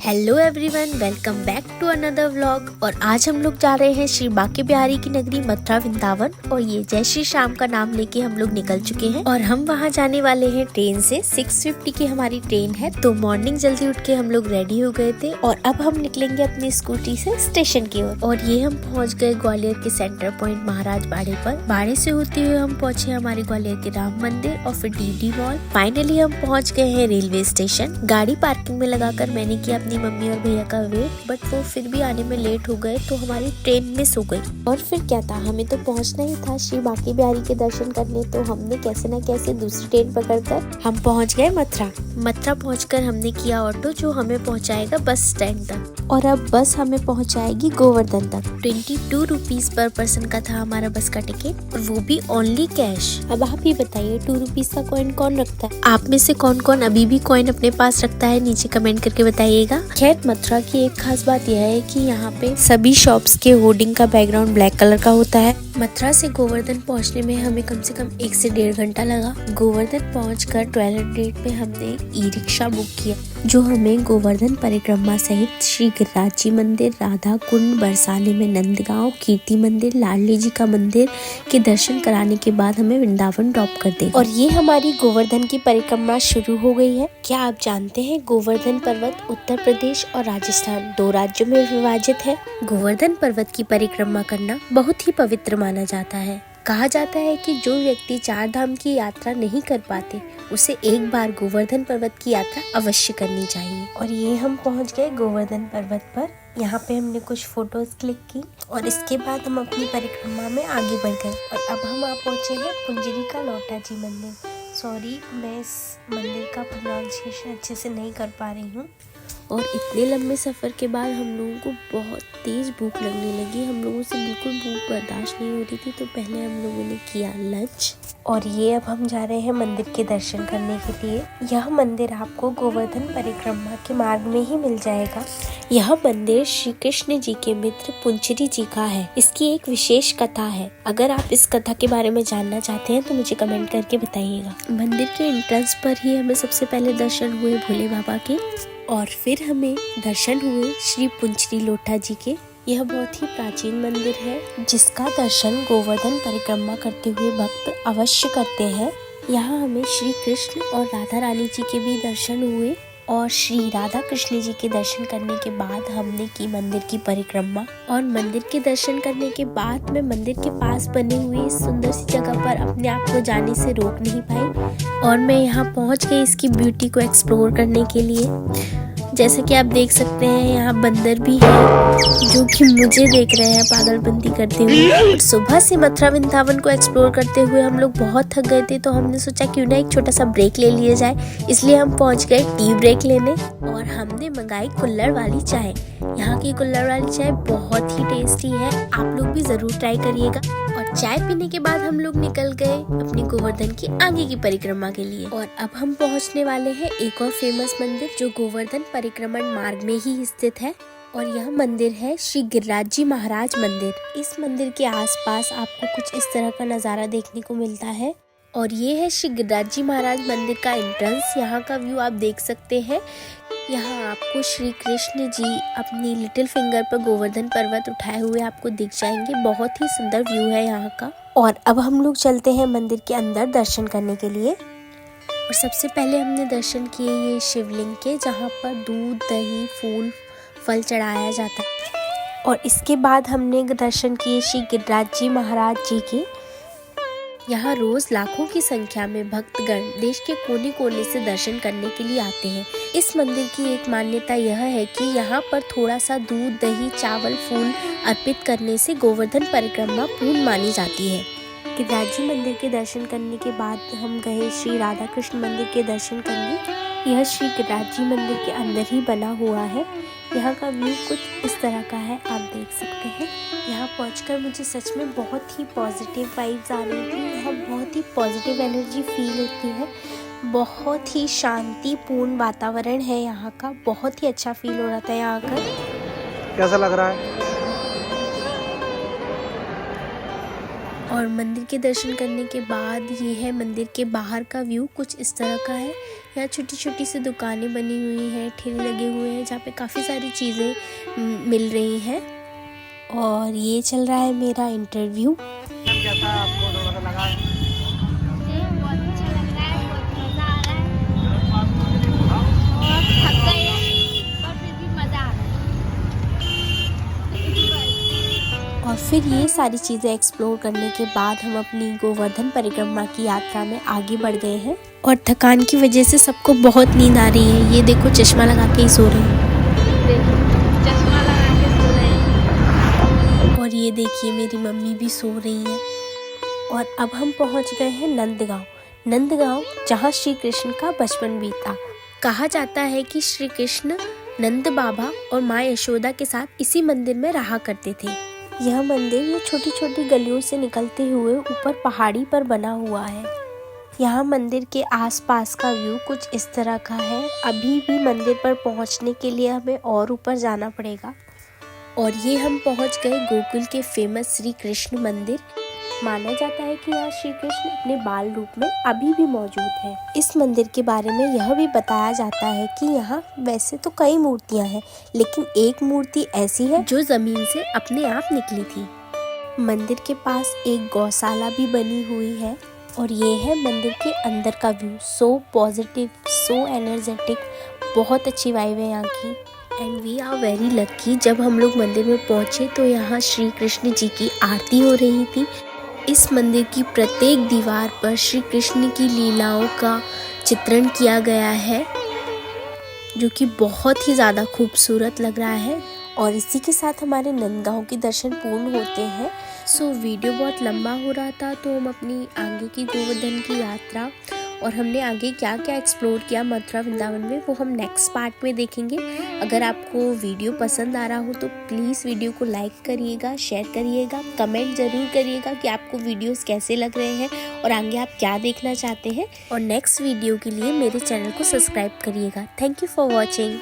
Hello everyone, welcome back to another vlog. और आज हम लोग जा रहे हैं श्री बांके बिहारी की नगरी मथुरा वृंदावन। और ये जय श्री श्याम का नाम लेके हम लोग निकल चुके हैं और हम वहाँ जाने वाले हैं ट्रेन से। 6:50 की हमारी ट्रेन है। तो मॉर्निंग जल्दी उठ के हम लोग रेडी हो गए थे और अब हम निकलेंगे अपनी स्कूटी से स्टेशन की ओर। और ये हम पहुँच गए ग्वालियर के सेंटर पॉइंट महाराज बाड़े पर। बाड़े से होते हुए हम पहुँचे हमारे ग्वालियर के राम मंदिर और फिर डीडी मॉल। फाइनली हम पहुँच गए हैं रेलवे स्टेशन। गाड़ी पार्किंग में लगाकर मैंने किया अपनी मम्मी और भैया का वेट, बट वो फिर भी आने में लेट हो गए तो हमारी ट्रेन मिस हो गई। और फिर क्या था, हमें तो पहुंचना ही था श्री बांके बिहारी के दर्शन करने। तो हमने कैसे न कैसे दूसरी ट्रेन पकड़कर हम पहुंच गए मथुरा। मथुरा पहुंचकर हमने किया ऑटो जो हमें पहुंचाएगा बस स्टैंड तक, और अब बस हमें पहुंचाएगी गोवर्धन तक। 22 रुपीज पर पर्सन का था हमारा बस का टिकट, और वो भी ओनली कैश। अब आप ही बताइए 2 रुपीज का कॉइन कौन रखता है? आप में से कौन कौन अभी भी कॉइन अपने पास रखता है, नीचे कमेंट करके बताइएगा। खैर, मथुरा की एक खास बात यह है कि यहाँ पे सभी शॉप्स के होर्डिंग का बैकग्राउंड ब्लैक कलर का होता है। मथुरा से गोवर्धन पहुँचने में हमें कम से कम 1 से 1.5 घंटा लगा। गोवर्धन पहुँचकर 1200 पे हमने ई रिक्शा बुक किया जो हमें गोवर्धन परिक्रमा सहित श्री गिरिराज जी मंदिर, राधा कुंड, बरसाने में नंदगांव, कीर्ति मंदिर, लाडली जी का मंदिर के दर्शन कराने के बाद हमें वृंदावन ड्रॉप कर देगा। और ये हमारी गोवर्धन की परिक्रमा शुरू हो गई है। क्या आप जानते हैं गोवर्धन पर्वत उत्तर प्रदेश और राजस्थान 2 राज्यों में विभाजित है। गोवर्धन पर्वत की परिक्रमा करना बहुत ही पवित्र माना जाता है। कहा जाता है कि जो व्यक्ति 4 धाम की यात्रा नहीं कर पाते उसे एक बार गोवर्धन पर्वत की यात्रा अवश्य करनी चाहिए। और ये हम पहुंच गए गोवर्धन पर्वत पर। यहाँ पे हमने कुछ फोटोज क्लिक की और इसके बाद हम अपनी परिक्रमा में आगे बढ़ गए। और अब हम आ पहुंचे हैं पुंजरिका लोटा जी मंदिर। सॉरी, मैं इस मंदिर का प्रोनाउंसिएशन अच्छे से नहीं कर पा रही हूँ। और इतने लंबे सफ़र के बाद हम लोगों को बहुत तेज़ भूख लगने लगी। हम लोगों से बिल्कुल भूख बर्दाश्त नहीं हो रही थी, तो पहले हम लोगों ने किया लंच। और ये अब हम जा रहे हैं मंदिर के दर्शन करने के लिए। यह मंदिर आपको गोवर्धन परिक्रमा के मार्ग में ही मिल जाएगा। यह मंदिर श्री कृष्ण जी के मित्र पुंचरी जी का है। इसकी एक विशेष कथा है। अगर आप इस कथा के बारे में जानना चाहते हैं तो मुझे कमेंट करके बताइएगा। मंदिर के एंट्रेंस पर ही हमें सबसे पहले दर्शन हुए भोले बाबा के, और फिर हमें दर्शन हुए श्री पुंचरी लोटा जी के। यह बहुत ही प्राचीन मंदिर है जिसका दर्शन गोवर्धन परिक्रमा करते हुए भक्त अवश्य करते हैं। यहाँ हमें श्री कृष्ण और राधा रानी जी के भी दर्शन हुए। और श्री राधा कृष्ण जी के दर्शन करने के बाद हमने की मंदिर की परिक्रमा। और मंदिर के दर्शन करने के बाद मैं मंदिर के पास बने हुए इस सुंदर सी जगह पर अपने आप को जाने से रोक नहीं पाई और मैं यहाँ पहुँच गई इसकी ब्यूटी को एक्सप्लोर करने के लिए। जैसे कि आप देख सकते हैं यहाँ बंदर भी है जो कि मुझे देख रहे हैं पागलबंदी करते हुए। सुबह से मथुरा वृंदावन को एक्सप्लोर करते हुए हम लोग बहुत थक गए थे, तो हमने सोचा क्यों ना एक छोटा सा ब्रेक ले लिया जाए। इसलिए हम पहुंच गए टी ब्रेक लेने और हमने मंगाई कुल्हड़ वाली चाय। यहाँ की कुल्हड़ वाली चाय बहुत ही टेस्टी है, आप लोग भी जरूर ट्राई करिएगा। और चाय पीने के बाद हम लोग निकल गए अपने गोवर्धन की आगे की परिक्रमा के लिए। और अब हम पहुंचने वाले हैं एक और फेमस मंदिर जो गोवर्धन परिक्रमण मार्ग में ही स्थित है, और यह मंदिर है श्री गिरिराज जी महाराज मंदिर। इस मंदिर के आसपास आपको कुछ इस तरह का नज़ारा देखने को मिलता है। और ये है श्री गिरिराज जी महाराज मंदिर का एंट्रेंस। यहाँ का व्यू आप देख सकते हैं। यहाँ आपको श्री कृष्ण जी अपनी लिटिल फिंगर पर गोवर्धन पर्वत उठाए हुए आपको दिख जाएंगे। बहुत ही सुंदर व्यू है यहाँ का। और अब हम लोग चलते हैं मंदिर के अंदर दर्शन करने के लिए। और सबसे पहले हमने दर्शन किए ये शिवलिंग के, जहाँ पर दूध, दही, फूल, फल चढ़ाया जाता है। और इसके बाद हमने दर्शन किए श्री गिरिराज जी महाराज जी के। यहाँ रोज लाखों की संख्या में भक्तगण देश के कोने कोने से दर्शन करने के लिए आते हैं। इस मंदिर की एक मान्यता यह है कि यहाँ पर थोड़ा सा दूध, दही, चावल, फूल अर्पित करने से गोवर्धन परिक्रमा पूर्ण मानी जाती है। गिरिराज जी मंदिर के दर्शन करने के बाद हम गए श्री राधा कृष्ण मंदिर के दर्शन करने। यह श्री गिरिराज जी मंदिर के अंदर ही बना हुआ है। यहाँ का व्यू कुछ इस तरह का है, आप देख सकते हैं। यहाँ पहुंचकर मुझे सच में बहुत ही पॉजिटिव वाइब्स आ रही थी। यहाँ बहुत ही पॉजिटिव एनर्जी फील होती है। बहुत ही शांतिपूर्ण वातावरण है यहाँ का। बहुत ही अच्छा फील हो रहा था यहाँ आकर। कैसा लग रहा है? और मंदिर के दर्शन करने के बाद ये है मंदिर के बाहर का व्यू, कुछ इस तरह का है। यहाँ छोटी छोटी सी दुकानें बनी हुई हैं, ठेले लगे हुए हैं जहाँ पे काफ़ी सारी चीज़ें मिल रही हैं। और ये चल रहा है मेरा इंटरव्यू। कैसा आपको थोड़ा सा लगा है? बहुत अच्छा लग रहा है, बहुत मज़ा आ रहा है और थक गए हैं पर फिर भी मज़ा आ रहा है। और फिर ये सारी चीज़ें एक्सप्लोर करने के बाद हम अपनी गोवर्धन परिक्रमा की यात्रा में आगे बढ़ गए हैं। और थकान की वजह से सबको बहुत नींद आ रही है। ये देखो चश्मा लगा के ही सो रहे हैं। देखो चश्मा लगा के सो रहे हैं। और ये देखिए मेरी मम्मी भी सो रही है। और अब हम पहुंच गए हैं नंदगांव, जहां श्री कृष्ण का बचपन बीता। कहा जाता है कि श्री कृष्ण नंद बाबा और माँ यशोदा के साथ इसी मंदिर में रहा करते थे। यह मंदिर ये छोटी छोटी गलियों से निकलते हुए ऊपर पहाड़ी पर बना हुआ है। यहाँ मंदिर के आसपास का व्यू कुछ इस तरह का है। अभी भी मंदिर पर पहुँचने के लिए हमें और ऊपर जाना पड़ेगा। और ये हम पहुँच गए गोकुल के फेमस श्री कृष्ण मंदिर। माना जाता है कि यहाँ श्री कृष्ण अपने बाल रूप में अभी भी मौजूद है। इस मंदिर के बारे में यह भी बताया जाता है कि यहाँ वैसे तो कई मूर्तियाँ हैं, लेकिन एक मूर्ति ऐसी है जो जमीन से अपने आप निकली थी। मंदिर के पास एक गौशाला भी बनी हुई है। और ये है मंदिर के अंदर का view. So positive, so energetic, बहुत अच्छी वाइब है यहाँ की। And we are very lucky, जब हम लोग मंदिर में पहुँचे तो यहाँ श्री कृष्ण जी की आरती हो रही थी। इस मंदिर की प्रत्येक दीवार पर श्री कृष्ण की लीलाओं का चित्रण किया गया है, जो कि बहुत ही ज़्यादा खूबसूरत लग रहा है। और इसी के साथ हमारे नंदगांव के दर्शन पूर्ण होते हैं। सो वीडियो बहुत लंबा हो रहा था, तो हम अपनी आगे की गोवर्धन की यात्रा और हमने आगे क्या क्या एक्सप्लोर किया मथुरा वृंदावन में, वो हम नेक्स्ट पार्ट में देखेंगे। अगर आपको वीडियो पसंद आ रहा हो तो प्लीज़ वीडियो को लाइक करिएगा, शेयर करिएगा, कमेंट ज़रूर करिएगा कि आपको वीडियोस कैसे लग रहे हैं और आगे आप क्या देखना चाहते हैं। और नेक्स्ट वीडियो के लिए मेरे चैनल को सब्सक्राइब करिएगा। Thank you for watching.